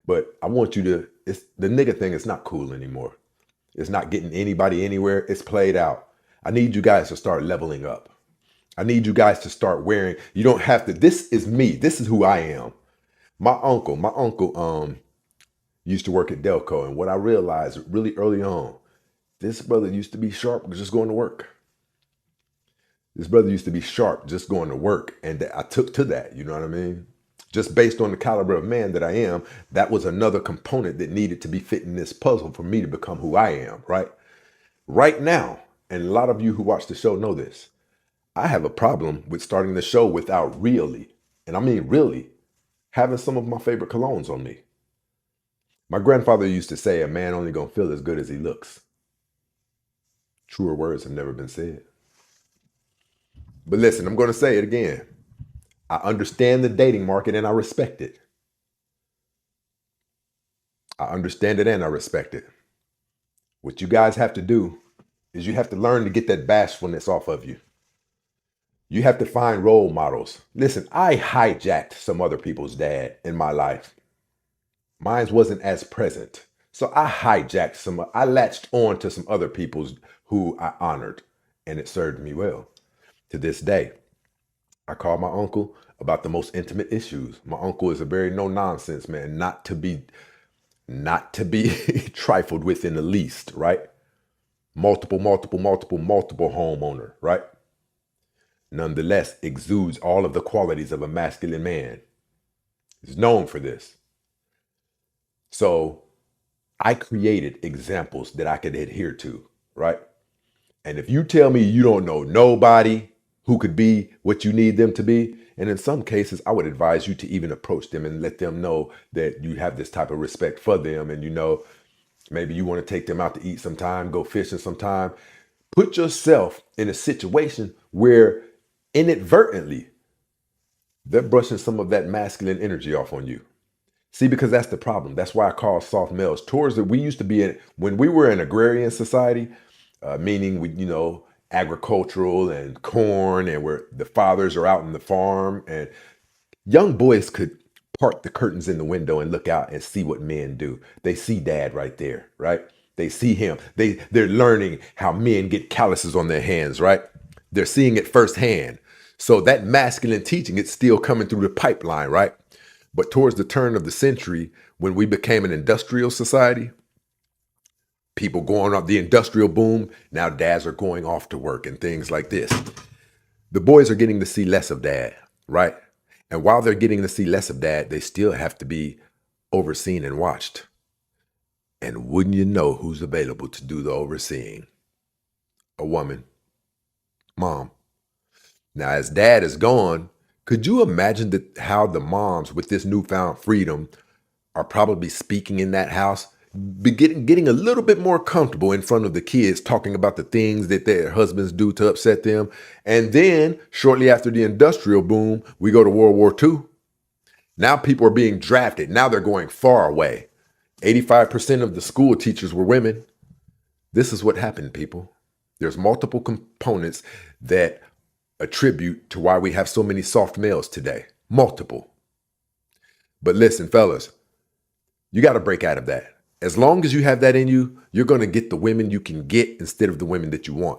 But I want you to, it's the nigga thing is not cool anymore. It's not getting anybody anywhere. It's played out. I need you guys to start leveling up. I need you guys to start wearing, you don't have to, this is me. This is who I am. My uncle used to work at Delco. And what I realized really early on, this brother used to be sharp just going to work. This brother used to be sharp just going to work. And I took to that, you know what I mean? Just based on the caliber of man that I am, that was another component that needed to be fit in this puzzle for me to become who I am, right? Right now, and a lot of you who watch the show know this, I have a problem with starting the show without really, and I mean really, having some of my favorite colognes on me. My grandfather used to say, a man only gonna feel as good as he looks. Truer words have never been said. But listen, I'm gonna say it again. I understand the dating market and I respect it. I understand it and I respect it. What you guys have to do is you have to learn to get that bashfulness off of you. You have to find role models. Listen, I hijacked some other people's dad in my life. Mine wasn't as present. So I latched on to some other people's who I honored, and it served me well. To this day, I call my uncle about the most intimate issues. My uncle is a very no nonsense man, not to be trifled with in the least, right? Multiple homeowner, right? Nonetheless, exudes all of the qualities of a masculine man. He's known for this. So I created examples that I could adhere to, right? And if you tell me you don't know nobody who could be what you need them to be, and in some cases, I would advise you to even approach them and let them know that you have this type of respect for them. And, you know, maybe you want to take them out to eat sometime, go fishing sometime. Put yourself in a situation where inadvertently they're brushing some of that masculine energy off on you. See, because that's the problem. That's why I call soft males. Towards that, we used to be in, when we were an agrarian society, meaning we, you know, agricultural and corn, and where the fathers are out in the farm, and young boys could part the curtains in the window and look out and see what men do. They see dad right there, right? They see him. They're learning how men get calluses on their hands, right? They're seeing it firsthand. So that masculine teaching, it's still coming through the pipeline, right? But towards the turn of the century, when we became an industrial society, people going off the industrial boom, now dads are going off to work and things like this. The boys are getting to see less of dad, right? And while they're getting to see less of dad, they still have to be overseen and watched. And wouldn't you know who's available to do the overseeing? A woman. Mom. Now, as dad is gone, could you imagine how the moms with this newfound freedom are probably speaking in that house, getting a little bit more comfortable in front of the kids, talking about the things that their husbands do to upset them. And then shortly after the industrial boom, we go to World War II. Now people are being drafted. Now they're going far away. 85% of the school teachers were women. This is what happened, people. There's multiple components that attribute to why we have so many soft males today. Multiple. But listen, fellas, you got to break out of that. As long as you have that in you, you're going to get the women you can get instead of the women that you want.